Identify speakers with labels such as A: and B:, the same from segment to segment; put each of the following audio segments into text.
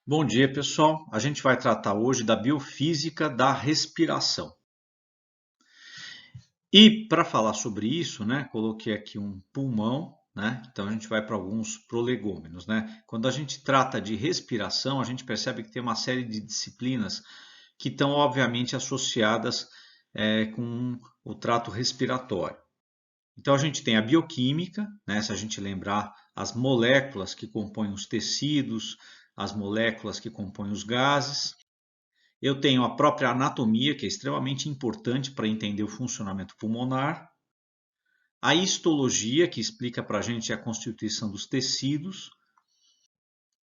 A: Bom dia, pessoal. A gente vai tratar hoje da biofísica da respiração. E para falar sobre isso, né, coloquei aqui um pulmão, né? Então a gente vai para alguns prolegômenos, né? Quando a gente trata de respiração, a gente percebe que tem uma série de disciplinas que estão obviamente associadas com o trato respiratório. Então a gente tem a bioquímica, né? Se a gente lembrar as moléculas que compõem os tecidos, as moléculas que compõem os gases. Eu tenho a própria anatomia, que é extremamente importante para entender o funcionamento pulmonar. A histologia, que explica para a gente a constituição dos tecidos.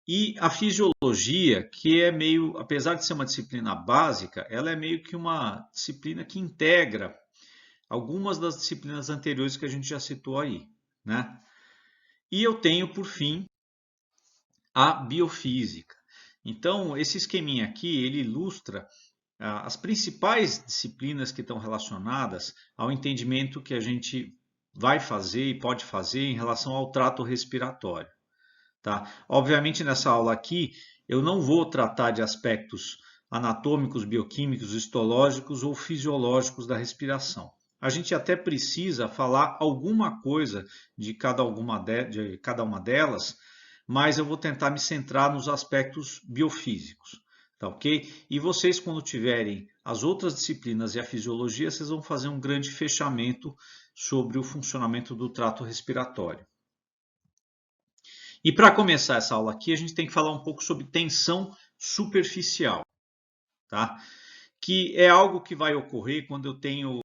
A: E a fisiologia, que é meio, apesar de ser uma disciplina básica, ela é meio que uma disciplina que integra algumas das disciplinas anteriores que a gente já citou aí, né? E eu tenho, por fim, a biofísica. Então, esse esqueminha aqui, ele ilustra as principais disciplinas que estão relacionadas ao entendimento que a gente vai fazer e pode fazer em relação ao trato respiratório. Tá? Obviamente, nessa aula aqui, eu não vou tratar de aspectos anatômicos, bioquímicos, histológicos ou fisiológicos da respiração. A gente até precisa falar alguma coisa de cada uma delas, mas eu vou tentar me centrar nos aspectos biofísicos. Tá ok? E vocês, quando tiverem as outras disciplinas e a fisiologia, vocês vão fazer um grande fechamento sobre o funcionamento do trato respiratório. E para começar essa aula aqui, a gente tem que falar um pouco sobre tensão superficial, tá? Que é algo que vai ocorrer quando eu tenho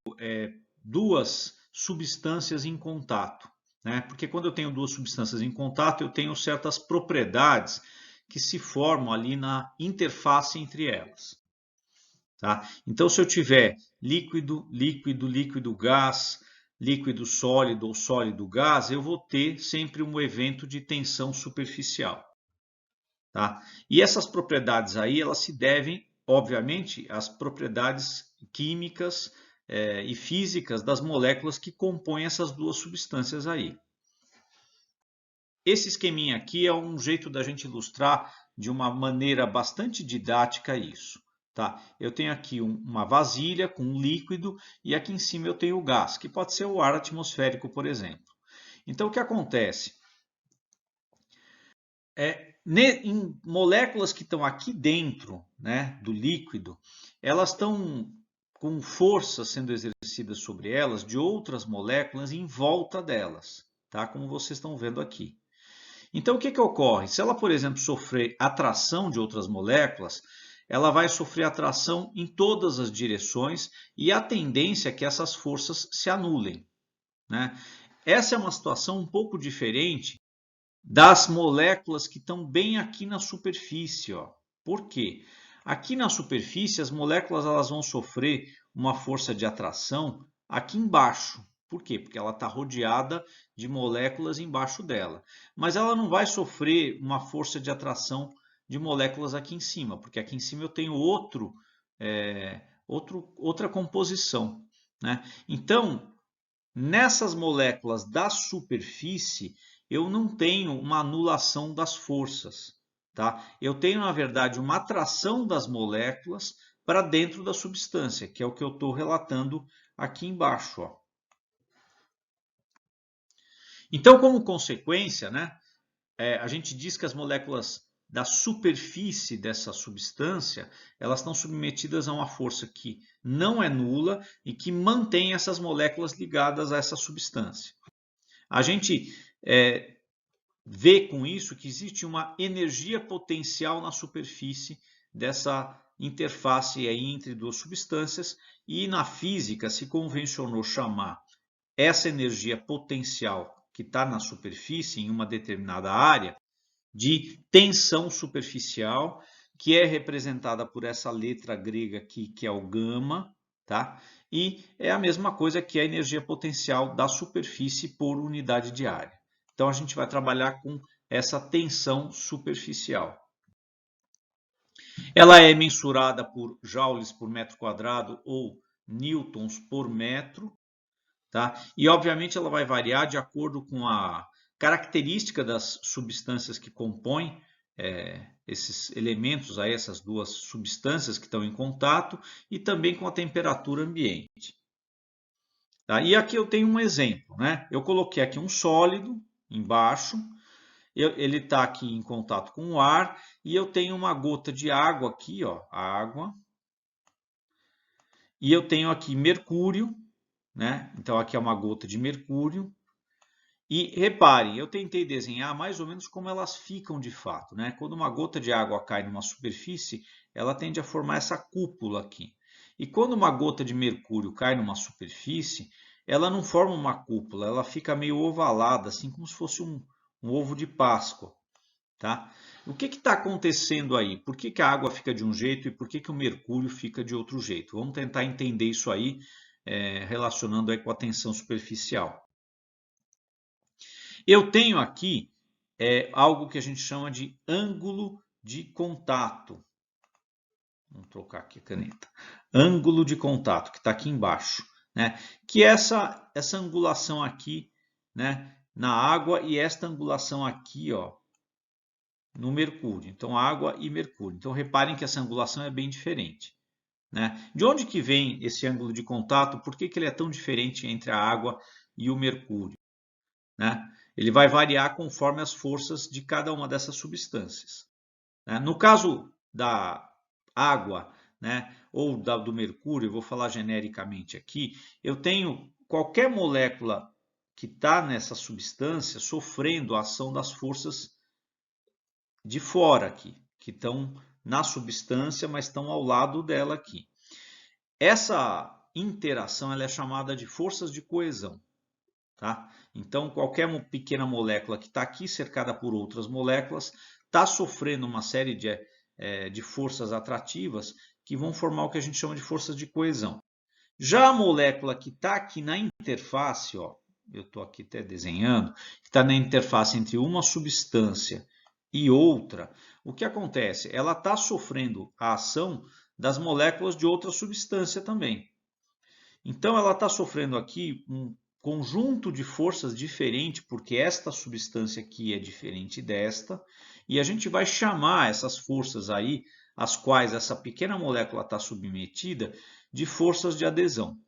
A: duas substâncias em contato, né? Porque quando eu tenho duas substâncias em contato, eu tenho certas propriedades que se formam ali na interface entre elas. Tá? Então, se eu tiver líquido, líquido, líquido, gás, líquido sólido ou sólido gás, eu vou ter sempre um evento de tensão superficial. Tá? E essas propriedades aí, elas se devem, obviamente, às propriedades químicas e físicas das moléculas que compõem essas duas substâncias aí. Esse esqueminha aqui é um jeito da gente ilustrar de uma maneira bastante didática isso. Tá? Eu tenho aqui uma vasilha com um líquido e aqui em cima eu tenho o gás, que pode ser o ar atmosférico, por exemplo. Então, o que acontece? Em moléculas que estão aqui dentro, né, do líquido, elas estão com forças sendo exercidas sobre elas de outras moléculas em volta delas, tá? Como vocês estão vendo aqui. Então, o que ocorre? Se ela, por exemplo, sofrer atração de outras moléculas, ela vai sofrer atração em todas as direções e a tendência é que essas forças se anulem, né? Essa é uma situação um pouco diferente das moléculas que estão bem aqui na superfície. Ó. Por quê? Aqui na superfície, as moléculas elas vão sofrer uma força de atração aqui embaixo. Por quê? Porque ela está rodeada de moléculas embaixo dela. Mas ela não vai sofrer uma força de atração de moléculas aqui em cima, porque aqui em cima eu tenho outra composição. Né? Então, nessas moléculas da superfície, eu não tenho uma anulação das forças. Tá? Eu tenho, na verdade, uma atração das moléculas para dentro da substância, que é o que eu estou relatando aqui embaixo. Ó. Então, como consequência, né, a gente diz que as moléculas da superfície dessa substância, elas estão submetidas a uma força que não é nula e que mantém essas moléculas ligadas a essa substância. A gente vê com isso que existe uma energia potencial na superfície dessa interface aí entre duas substâncias e na física se convencionou chamar essa energia potencial que está na superfície em uma determinada área de tensão superficial, que é representada por essa letra grega aqui, que é o gama, tá? E é a mesma coisa que a energia potencial da superfície por unidade de área. Então a gente vai trabalhar com essa tensão superficial. Ela é mensurada por joules por metro quadrado ou newtons por metro, tá? E obviamente ela vai variar de acordo com a característica das substâncias que compõem esses elementos aí, essas duas substâncias que estão em contato e também com a temperatura ambiente. Tá? E aqui eu tenho um exemplo, né? Eu coloquei aqui um sólido embaixo, ele está aqui em contato com o ar e eu tenho uma gota de água aqui, ó, água, e eu tenho aqui mercúrio, né? Então aqui é uma gota de mercúrio. E reparem, eu tentei desenhar mais ou menos como elas ficam de fato, né? Quando uma gota de água cai numa superfície, ela tende a formar essa cúpula aqui. E quando uma gota de mercúrio cai numa superfície, ela não forma uma cúpula, ela fica meio ovalada, assim como se fosse um ovo de Páscoa, tá? O que está acontecendo aí? Por que a água fica de um jeito e por que o mercúrio fica de outro jeito? Vamos tentar entender isso aí, relacionando aí com a tensão superficial. Eu tenho aqui algo que a gente chama de ângulo de contato. Vamos trocar aqui a caneta. Ângulo de contato, que está aqui embaixo, né? Que é essa angulação aqui, né, na água e esta angulação aqui, ó, no mercúrio. Então, água e mercúrio. Então, reparem que essa angulação é bem diferente, né? De onde que vem esse ângulo de contato? Por que ele é tão diferente entre a água e o mercúrio, né? Ele vai variar conforme as forças de cada uma dessas substâncias, né? No caso da água, né, ou do mercúrio, eu vou falar genericamente aqui, eu tenho qualquer molécula que está nessa substância sofrendo a ação das forças de fora aqui, que estão na substância, mas estão ao lado dela aqui. Essa interação ela é chamada de forças de coesão. Tá? Então, qualquer pequena molécula que está aqui cercada por outras moléculas está sofrendo uma série de forças atrativas que vão formar o que a gente chama de forças de coesão. Já a molécula que está aqui na interface, ó, eu estou aqui até desenhando, que está na interface entre uma substância e outra, o que acontece? Ela está sofrendo a ação das moléculas de outra substância também. Então, ela está sofrendo aqui um conjunto de forças diferente, porque esta substância aqui é diferente desta, e a gente vai chamar essas forças aí, às quais essa pequena molécula está submetida, de forças de adesão.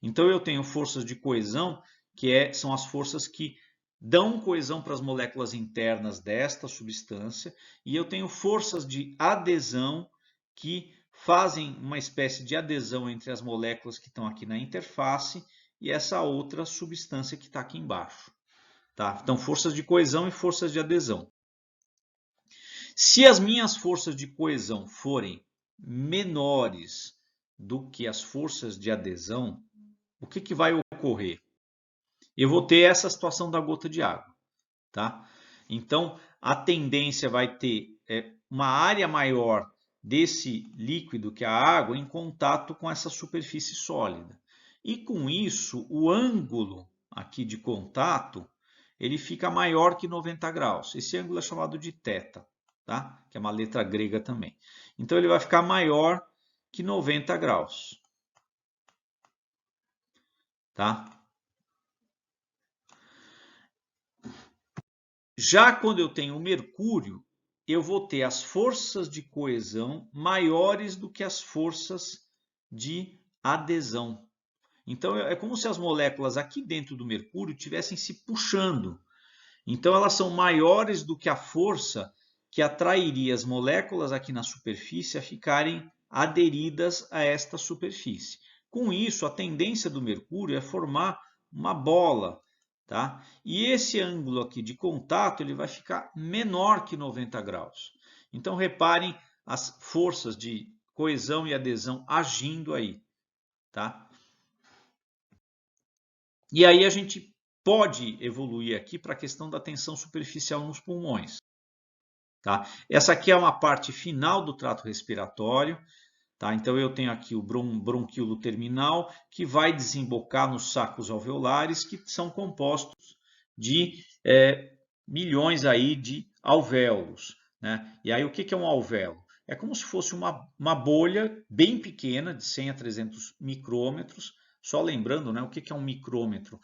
A: Então, eu tenho forças de coesão, que são as forças que dão coesão para as moléculas internas desta substância, e eu tenho forças de adesão que fazem uma espécie de adesão entre as moléculas que estão aqui na interface e essa outra substância que está aqui embaixo. Tá? Então, forças de coesão e forças de adesão. Se as minhas forças de coesão forem menores do que as forças de adesão, o que vai ocorrer? Eu vou ter essa situação da gota de água. Tá? Então, a tendência vai ter uma área maior desse líquido, que é a água, em contato com essa superfície sólida. E com isso, o ângulo aqui de contato, ele fica maior que 90 graus. Esse ângulo é chamado de θ, tá? Que é uma letra grega também. Então, ele vai ficar maior que 90 graus. Tá? Já quando eu tenho o mercúrio, eu vou ter as forças de coesão maiores do que as forças de adesão. Então, é como se as moléculas aqui dentro do mercúrio estivessem se puxando. Então, elas são maiores do que a força que atrairia as moléculas aqui na superfície a ficarem aderidas a esta superfície. Com isso, a tendência do mercúrio é formar uma bola. Tá? E esse ângulo aqui de contato ele vai ficar menor que 90 graus. Então, reparem as forças de coesão e adesão agindo aí. Tá? E aí a gente pode evoluir aqui para a questão da tensão superficial nos pulmões. Tá? Essa aqui é uma parte final do trato respiratório. Tá? Então, eu tenho aqui o bronquíolo terminal, que vai desembocar nos sacos alveolares, que são compostos de milhões aí de alvéolos. Né? E aí, o que é um alvéolo? É como se fosse uma bolha bem pequena, de 100 a 300 micrômetros. Só lembrando, né, o que é um micrômetro?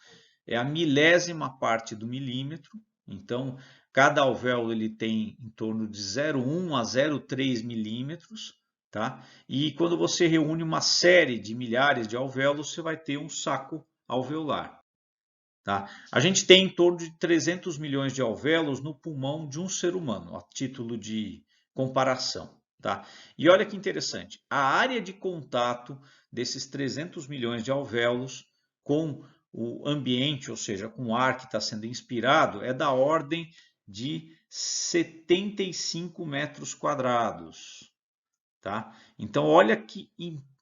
A: É a milésima parte do milímetro. Então, Cada alvéolo ele tem em torno de 0,1 a 0,3 milímetros. Tá? E quando você reúne uma série de milhares de alvéolos, você vai ter um saco alveolar. Tá? A gente tem em torno de 300 milhões de alvéolos no pulmão de um ser humano, a título de comparação. Tá? E olha que interessante, a área de contato desses 300 milhões de alvéolos com o ambiente, ou seja, com o ar que está sendo inspirado, é da ordem de 75 metros quadrados. Tá? Então, olha que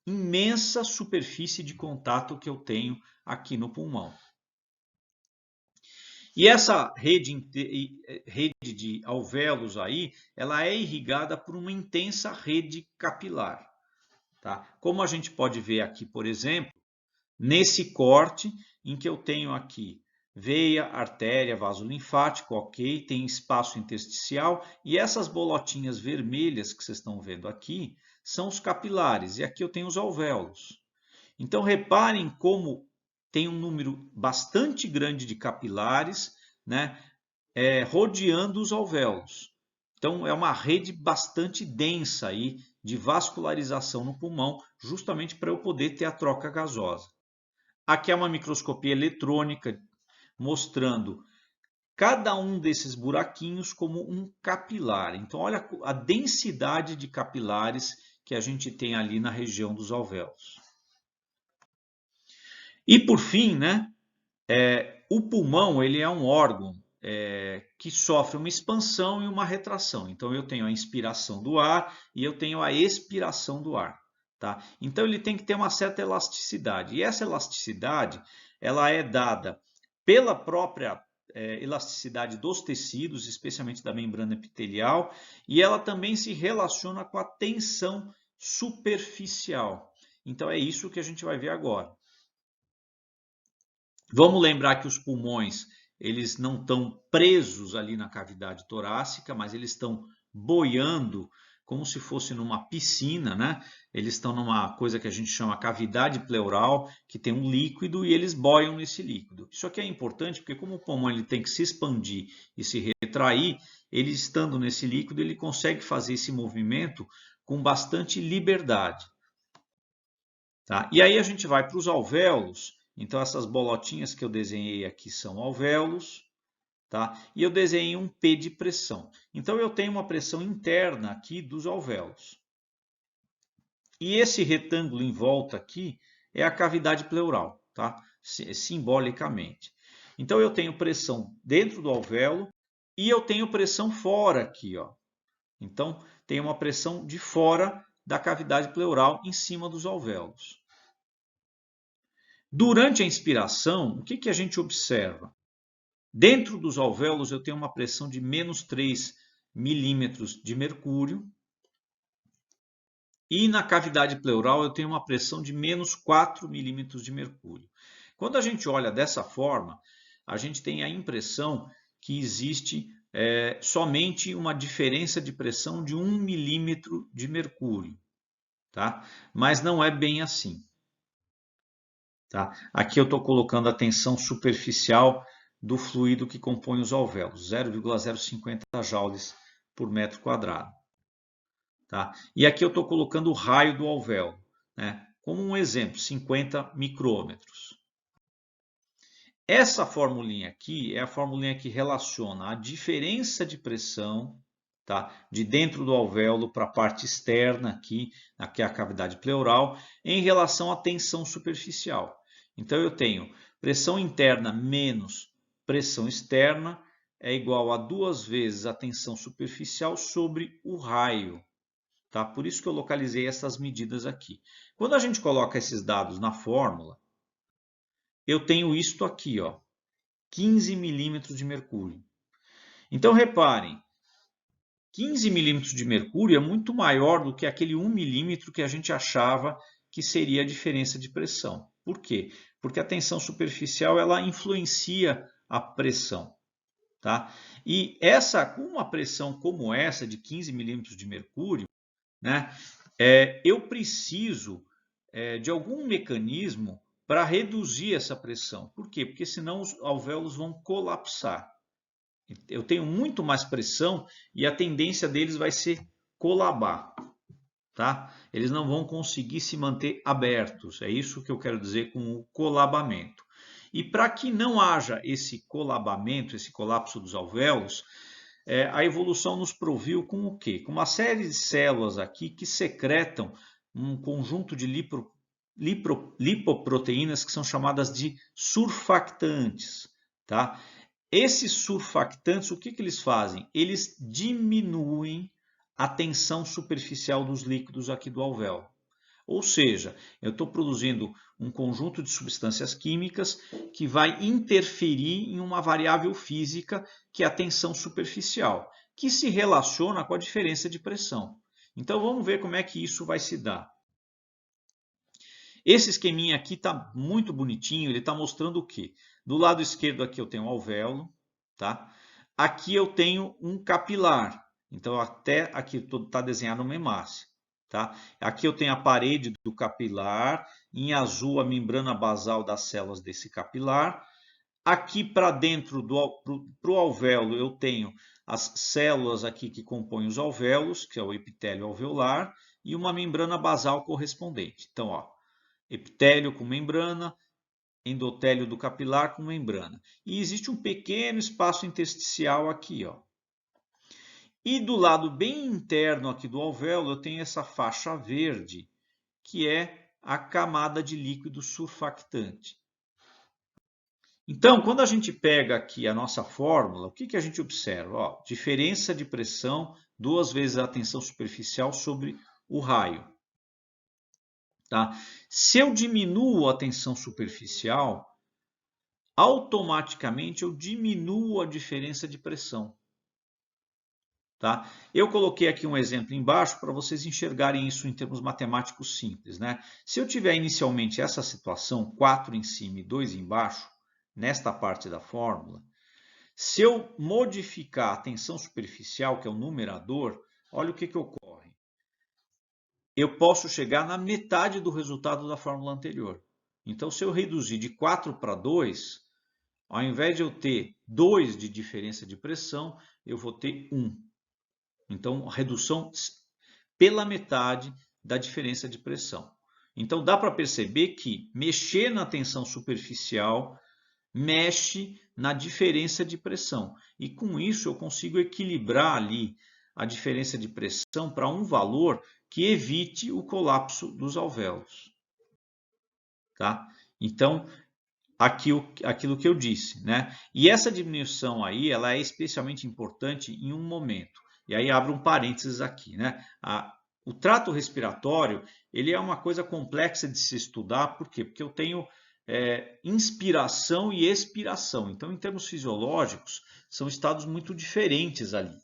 A: imensa superfície de contato que eu tenho aqui no pulmão. E essa rede de alvéolos aí, ela é irrigada por uma intensa rede capilar. Tá? Como a gente pode ver aqui, por exemplo, nesse corte em que eu tenho aqui veia, artéria, vaso linfático, ok, tem espaço intersticial e essas bolotinhas vermelhas que vocês estão vendo aqui são os capilares e aqui eu tenho os alvéolos. Então reparem como tem um número bastante grande de capilares, né, rodeando os alvéolos. Então é uma rede bastante densa aí de vascularização no pulmão, justamente para eu poder ter a troca gasosa. Aqui é uma microscopia eletrônica mostrando cada um desses buraquinhos como um capilar. Então, olha a densidade de capilares que a gente tem ali na região dos alvéolos. E por fim, né, o pulmão ele é um órgão que sofre uma expansão e uma retração. Então, eu tenho a inspiração do ar e eu tenho a expiração do ar. Tá? Então, ele tem que ter uma certa elasticidade. E essa elasticidade ela é dada pela própria elasticidade dos tecidos, especialmente da membrana epitelial, e ela também se relaciona com a tensão superficial. Então, é isso que a gente vai ver agora. Vamos lembrar que os pulmões eles não estão presos ali na cavidade torácica, mas eles estão boiando como se fosse numa piscina, né? Eles estão numa coisa que a gente chama cavidade pleural, que tem um líquido e eles boiam nesse líquido. Isso aqui é importante porque como o pulmão ele tem que se expandir e se retrair, ele estando nesse líquido, ele consegue fazer esse movimento com bastante liberdade. Tá? E aí a gente vai para os alvéolos. Então, essas bolotinhas que eu desenhei aqui são alvéolos, tá? E eu desenhei um P de pressão. Então, eu tenho uma pressão interna aqui dos alvéolos. E esse retângulo em volta aqui é a cavidade pleural, tá? Simbolicamente. Então, eu tenho pressão dentro do alvéolo e eu tenho pressão fora aqui, ó. Então, tem uma pressão de fora da cavidade pleural em cima dos alvéolos. Durante a inspiração, o que a gente observa? Dentro dos alvéolos eu tenho uma pressão de menos 3 milímetros de mercúrio e na cavidade pleural eu tenho uma pressão de menos 4 milímetros de mercúrio. Quando a gente olha dessa forma, a gente tem a impressão que existe somente uma diferença de pressão de 1 milímetro de mercúrio, tá? Mas não é bem assim. Tá? Aqui eu estou colocando a tensão superficial do fluido que compõe os alvéolos, 0,050 joules por metro quadrado. Tá? E aqui eu estou colocando o raio do alvéolo, né? Como um exemplo, 50 micrômetros. Essa formulinha aqui é a formulinha que relaciona a diferença de pressão, tá, de dentro do alvéolo para a parte externa aqui é a cavidade pleural, em relação à tensão superficial. Então, eu tenho pressão interna menos pressão externa é igual a 2 vezes a tensão superficial sobre o raio. Tá? Por isso que eu localizei essas medidas aqui. Quando a gente coloca esses dados na fórmula, eu tenho isto aqui, ó, 15 milímetros de mercúrio. Então, reparem, 15 milímetros de mercúrio é muito maior do que aquele 1 milímetro que a gente achava que seria a diferença de pressão. Por quê? Porque a tensão superficial ela influencia a pressão. Tá? E com uma pressão como essa, de 15 milímetros de mercúrio, né, eu preciso de algum mecanismo para reduzir essa pressão. Por quê? Porque senão os alvéolos vão colapsar. Eu tenho muito mais pressão e a tendência deles vai ser colabar, tá? Eles não vão conseguir se manter abertos. É isso que eu quero dizer com o colabamento. E para que não haja esse colabamento, esse colapso dos alvéolos, a evolução nos proviu com o quê? Com uma série de células aqui que secretam um conjunto de lipoproteínas que são chamadas de surfactantes, tá? Esses surfactantes, o que eles fazem? Eles diminuem a tensão superficial dos líquidos aqui do alvéolo. Ou seja, eu estou produzindo um conjunto de substâncias químicas que vai interferir em uma variável física, que é a tensão superficial, que se relaciona com a diferença de pressão. Então vamos ver como é que isso vai se dar. Esse esqueminha aqui está muito bonitinho, ele está mostrando o quê? Do lado esquerdo aqui eu tenho um alvéolo, tá? Aqui eu tenho um capilar, então até aqui está desenhado uma hemácia. Tá? Aqui eu tenho a parede do capilar, em azul a membrana basal das células desse capilar. Aqui para dentro pro alvéolo eu tenho as células aqui que compõem os alvéolos, que é o epitélio alveolar, e uma membrana basal correspondente. Então, ó, epitélio com membrana, endotélio do capilar com membrana. E existe um pequeno espaço intersticial aqui, ó. E do lado bem interno aqui do alvéolo eu tenho essa faixa verde, que é a camada de líquido surfactante. Então, quando a gente pega aqui a nossa fórmula, o que a gente observa? Ó, diferença de pressão, 2 vezes a tensão superficial sobre o raio. Tá? Se eu diminuo a tensão superficial, automaticamente eu diminuo a diferença de pressão. Tá? Eu coloquei aqui um exemplo embaixo para vocês enxergarem isso em termos matemáticos simples. Né? Se eu tiver inicialmente essa situação, 4 em cima e 2 embaixo, nesta parte da fórmula, se eu modificar a tensão superficial, que é o numerador, olha o que ocorre. Eu posso chegar na metade do resultado da fórmula anterior. Então, se eu reduzir de 4 para 2, ao invés de eu ter 2 de diferença de pressão, eu vou ter 1. Então, a redução pela metade da diferença de pressão. Então, dá para perceber que mexer na tensão superficial mexe na diferença de pressão. E com isso eu consigo equilibrar ali a diferença de pressão para um valor que evite o colapso dos alvéolos. Tá? Então, aquilo que eu disse, né? E essa diminuição aí, ela é especialmente importante em um momento. E aí abro um parênteses aqui, né? O trato respiratório, ele é uma coisa complexa de se estudar, por quê? Porque eu tenho inspiração e expiração. Então, em termos fisiológicos, são estados muito diferentes ali.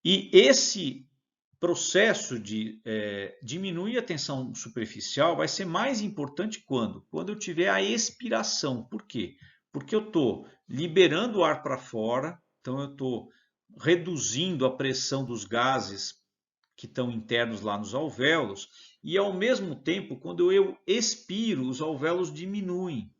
A: E esse processo de diminuir a tensão superficial vai ser mais importante quando? Quando eu tiver a expiração. Por quê? Porque eu estou liberando o ar para fora, então eu estou reduzindo a pressão dos gases que estão internos lá nos alvéolos, e ao mesmo tempo, quando eu expiro, os alvéolos diminuem.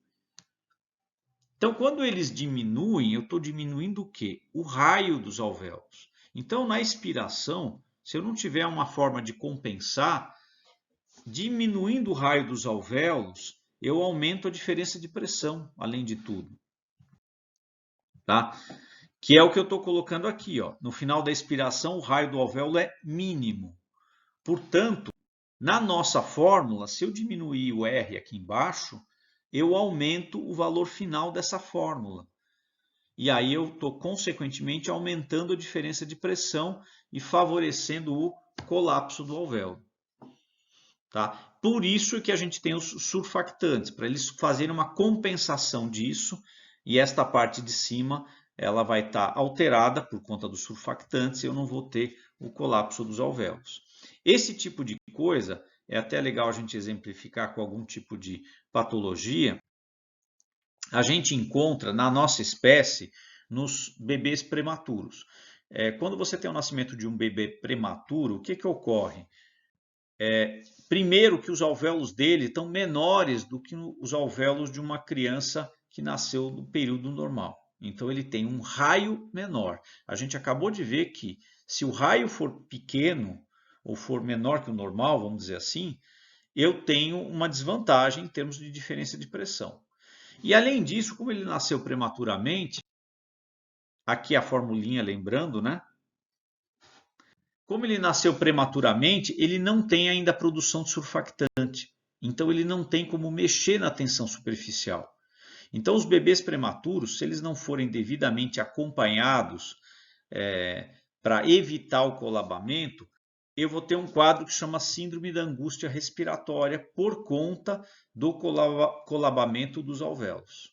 A: Então, quando eles diminuem, eu estou diminuindo o quê? O raio dos alvéolos. Então, na expiração, se eu não tiver uma forma de compensar, diminuindo o raio dos alvéolos, eu aumento a diferença de pressão, além de tudo. Tá? Que é o que eu estou colocando aqui. Ó. No final da expiração, o raio do alvéolo é mínimo. Portanto, na nossa fórmula, se eu diminuir o R aqui embaixo, eu aumento o valor final dessa fórmula. E aí eu estou, consequentemente, aumentando a diferença de pressão e favorecendo o colapso do alvéolo. Tá? Por isso que a gente tem os surfactantes, para eles fazerem uma compensação disso, e esta parte de cima ela vai estar alterada por conta dos surfactantes e eu não vou ter o colapso dos alvéolos. Esse tipo de coisa é até legal a gente exemplificar com algum tipo de patologia. A gente encontra na nossa espécie nos bebês prematuros. Quando você tem o nascimento de um bebê prematuro, o que ocorre? Primeiro que os alvéolos dele estão menores do que os alvéolos de uma criança que nasceu no período normal. Então ele tem um raio menor. A gente acabou de ver que se o raio for pequeno ou for menor que o normal, vamos dizer assim, eu tenho uma desvantagem em termos de diferença de pressão. E além disso, como ele nasceu prematuramente, aqui a formulinha lembrando, né? Como ele nasceu prematuramente, ele não tem ainda a produção de surfactante. Então ele não tem como mexer na tensão superficial. Então os bebês prematuros, se eles não forem devidamente acompanhados para evitar o colabamento, eu vou ter um quadro que chama síndrome da angústia respiratória por conta do colabamento dos alvéolos.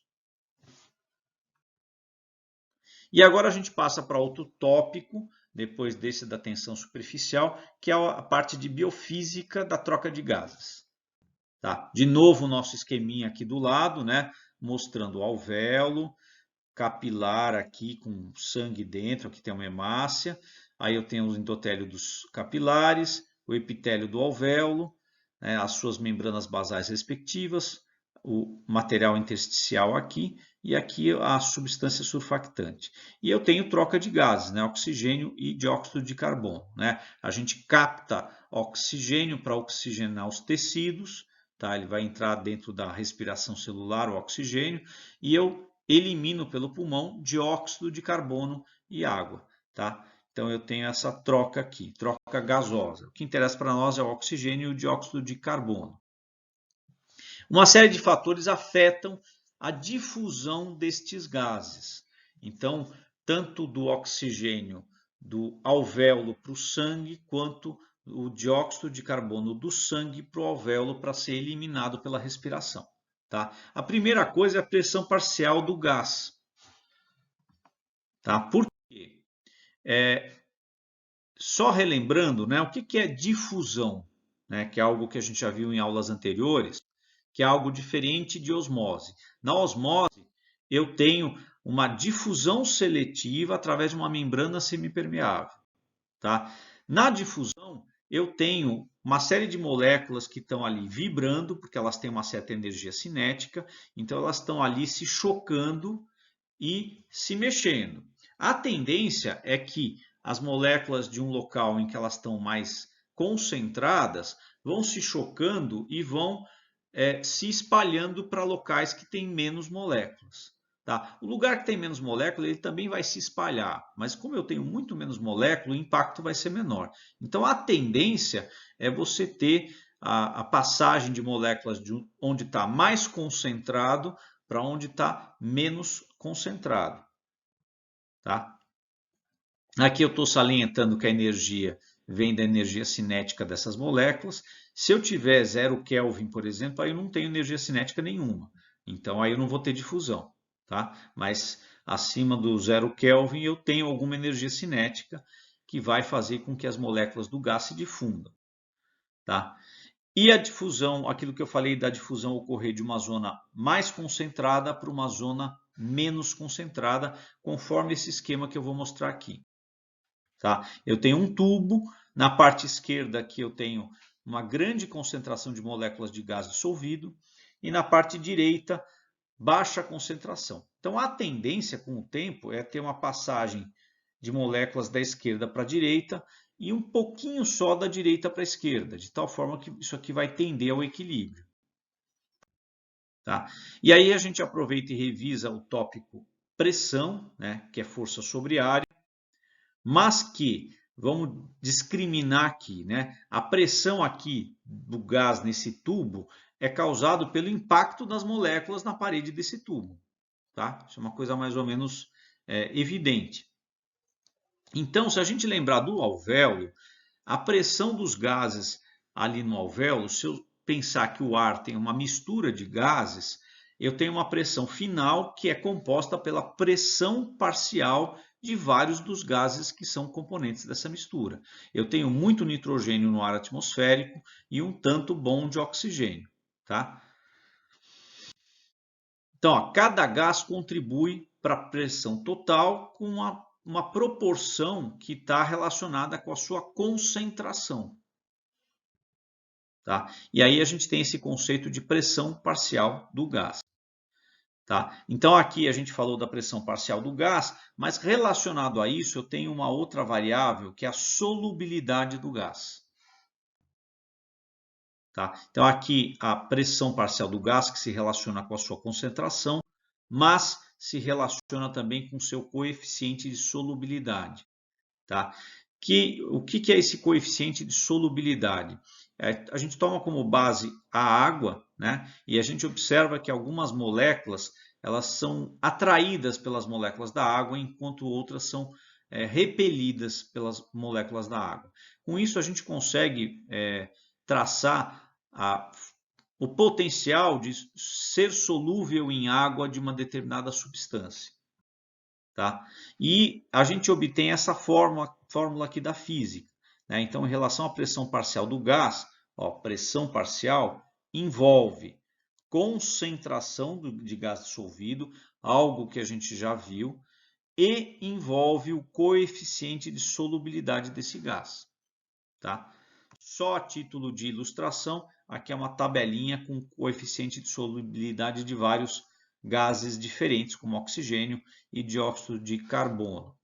A: E agora a gente passa para outro tópico, depois desse da tensão superficial, que é a parte de biofísica da troca de gases. Tá? De novo o nosso esqueminha aqui do lado, né? Mostrando o alvéolo, capilar aqui com sangue dentro, aqui tem uma hemácia. Aí eu tenho o endotélio dos capilares, o epitélio do alvéolo, né, as suas membranas basais respectivas, o material intersticial aqui e aqui a substância surfactante. E eu tenho troca de gases, né, oxigênio e dióxido de carbono. Né? A gente capta oxigênio para oxigenar os tecidos, tá? Ele vai entrar dentro da respiração celular, o oxigênio, e eu elimino pelo pulmão dióxido de carbono e água. Tá? Então eu tenho essa troca aqui, troca gasosa. O que interessa para nós é o oxigênio e o dióxido de carbono. Uma série de fatores afetam a difusão destes gases. Então, tanto do oxigênio do alvéolo para o sangue, quanto o dióxido de carbono do sangue para o alvéolo para ser eliminado pela respiração. Tá? A primeira coisa é a pressão parcial do gás. Tá? Por quê? Só relembrando, né, o que é difusão, né, que é algo que a gente já viu em aulas anteriores, que é algo diferente de osmose. Na osmose, eu tenho uma difusão seletiva através de uma membrana semipermeável. Tá? Na difusão, eu tenho uma série de moléculas que estão ali vibrando, porque elas têm uma certa energia cinética, então elas estão ali se chocando e se mexendo. A tendência é que as moléculas de um local em que elas estão mais concentradas vão se chocando e vão se espalhando para locais que têm menos moléculas. Tá? O lugar que tem menos molécula, ele também vai se espalhar, mas como eu tenho muito menos molécula, o impacto vai ser menor. Então a tendência é você ter a passagem de moléculas de onde está mais concentrado para onde está menos concentrado. Tá? Aqui eu estou salientando que a energia vem da energia cinética dessas moléculas. Se eu tiver 0 Kelvin, por exemplo, aí eu não tenho energia cinética nenhuma. Então aí eu não vou ter difusão. Tá? Mas acima do 0 Kelvin eu tenho alguma energia cinética que vai fazer com que as moléculas do gás se difundam. Tá? E a difusão, aquilo que eu falei da difusão ocorrer de uma zona mais concentrada para uma zona menos concentrada, conforme esse esquema que eu vou mostrar aqui. Tá? Eu tenho um tubo, na parte esquerda aqui eu tenho uma grande concentração de moléculas de gás dissolvido, e na parte direita, baixa concentração. Então a tendência com o tempo é ter uma passagem de moléculas da esquerda para a direita, e um pouquinho só da direita para a esquerda, de tal forma que isso aqui vai tender ao equilíbrio. Tá? E aí a gente aproveita e revisa o tópico pressão, né, que é força sobre área, mas que, vamos discriminar aqui, né, a pressão aqui do gás nesse tubo é causado pelo impacto das moléculas na parede desse tubo. Tá? Isso é uma coisa mais ou menos evidente. Então, se a gente lembrar do alvéolo, a pressão dos gases ali no alvéolo, se eu pensar que o ar tem uma mistura de gases, eu tenho uma pressão final que é composta pela pressão parcial de vários dos gases que são componentes dessa mistura. Eu tenho muito nitrogênio no ar atmosférico e um tanto bom de oxigênio. Tá? Então, ó, cada gás contribui para a pressão total com uma proporção que está relacionada com a sua concentração. Tá? E aí a gente tem esse conceito de pressão parcial do gás. Tá? Então, aqui a gente falou da pressão parcial do gás, mas relacionado a isso, eu tenho uma outra variável, que é a solubilidade do gás. Tá? Então, aqui a pressão parcial do gás, que se relaciona com a sua concentração, mas se relaciona também com o seu coeficiente de solubilidade. Tá? O que é esse coeficiente de solubilidade? A gente toma como base a água, né? E a gente observa que algumas moléculas elas são atraídas pelas moléculas da água, enquanto outras são repelidas pelas moléculas da água. Com isso, a gente consegue traçar o potencial de ser solúvel em água de uma determinada substância. Tá? E a gente obtém essa fórmula aqui da física. Né? Então, em relação à pressão parcial do gás, ó, pressão parcial envolve concentração de gás dissolvido, algo que a gente já viu, e envolve o coeficiente de solubilidade desse gás. Tá? Só a título de ilustração, aqui é uma tabelinha com coeficiente de solubilidade de vários gases diferentes, como oxigênio e dióxido de carbono.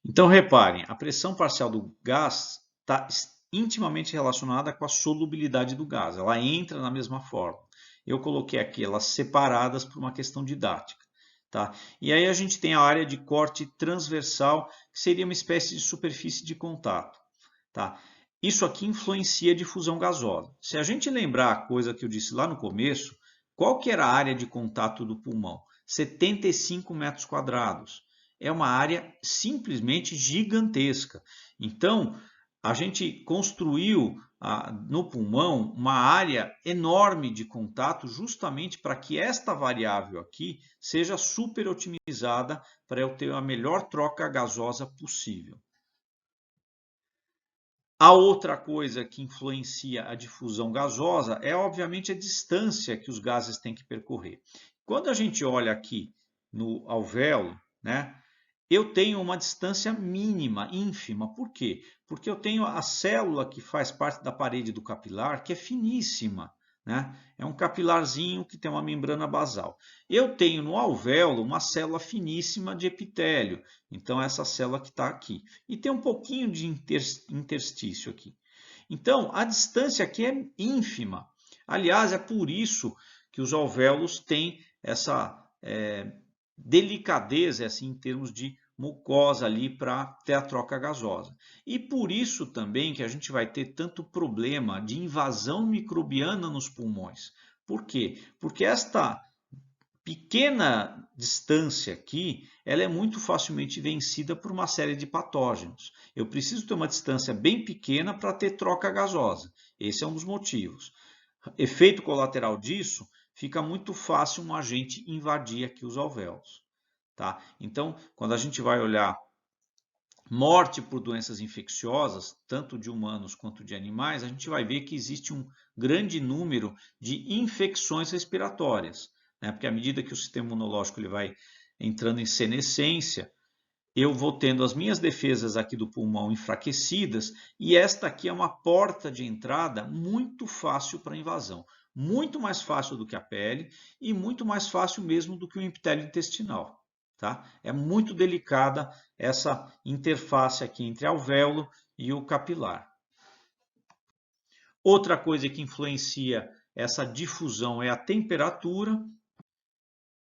A: Então, reparem, a pressão parcial do gás está intimamente relacionada com a solubilidade do gás. Ela entra na mesma forma. Eu coloquei aqui elas separadas por uma questão didática. Tá? E aí a gente tem a área de corte transversal, que seria uma espécie de superfície de contato. Tá? Isso aqui influencia a difusão gasosa. Se a gente lembrar a coisa que eu disse lá no começo, qual que era a área de contato do pulmão? 75 metros quadrados. É uma área simplesmente gigantesca. Então, a gente construiu no pulmão uma área enorme de contato justamente para que esta variável aqui seja super otimizada para eu ter a melhor troca gasosa possível. A outra coisa que influencia a difusão gasosa é, obviamente, a distância que os gases têm que percorrer. Quando a gente olha aqui no alvéolo, né, eu tenho uma distância mínima, ínfima. Por quê? Porque eu tenho a célula que faz parte da parede do capilar, que é finíssima. Né? É um capilarzinho que tem uma membrana basal. Eu tenho no alvéolo uma célula finíssima de epitélio, então essa célula que está aqui. E tem um pouquinho de interstício aqui. Então, a distância aqui é ínfima. Aliás, é por isso que os alvéolos têm essa delicadeza assim, em termos de mucosa ali para ter a troca gasosa. E por isso também que a gente vai ter tanto problema de invasão microbiana nos pulmões. Por quê? Porque esta pequena distância aqui, ela é muito facilmente vencida por uma série de patógenos. Eu preciso ter uma distância bem pequena para ter troca gasosa. Esse é um dos motivos. Efeito colateral disso, fica muito fácil um agente invadir aqui os alvéolos. Tá? Então, quando a gente vai olhar morte por doenças infecciosas, tanto de humanos quanto de animais, a gente vai ver que existe um grande número de infecções respiratórias. Né? Porque à medida que o sistema imunológico ele vai entrando em senescência, eu vou tendo as minhas defesas aqui do pulmão enfraquecidas e esta aqui é uma porta de entrada muito fácil para invasão. Muito mais fácil do que a pele e muito mais fácil mesmo do que o epitélio intestinal. Tá? É muito delicada essa interface aqui entre alvéolo e o capilar. Outra coisa que influencia essa difusão é a temperatura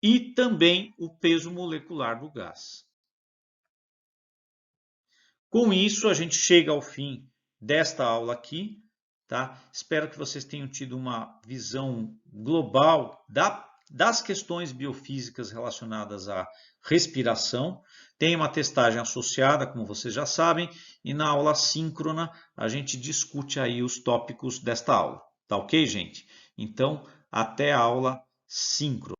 A: e também o peso molecular do gás. Com isso, a gente chega ao fim desta aula aqui. Tá? Espero que vocês tenham tido uma visão global das questões biofísicas relacionadas à respiração. Tem uma testagem associada, como vocês já sabem, e na aula síncrona a gente discute aí os tópicos desta aula. Tá ok, gente? Então, até a aula síncrona.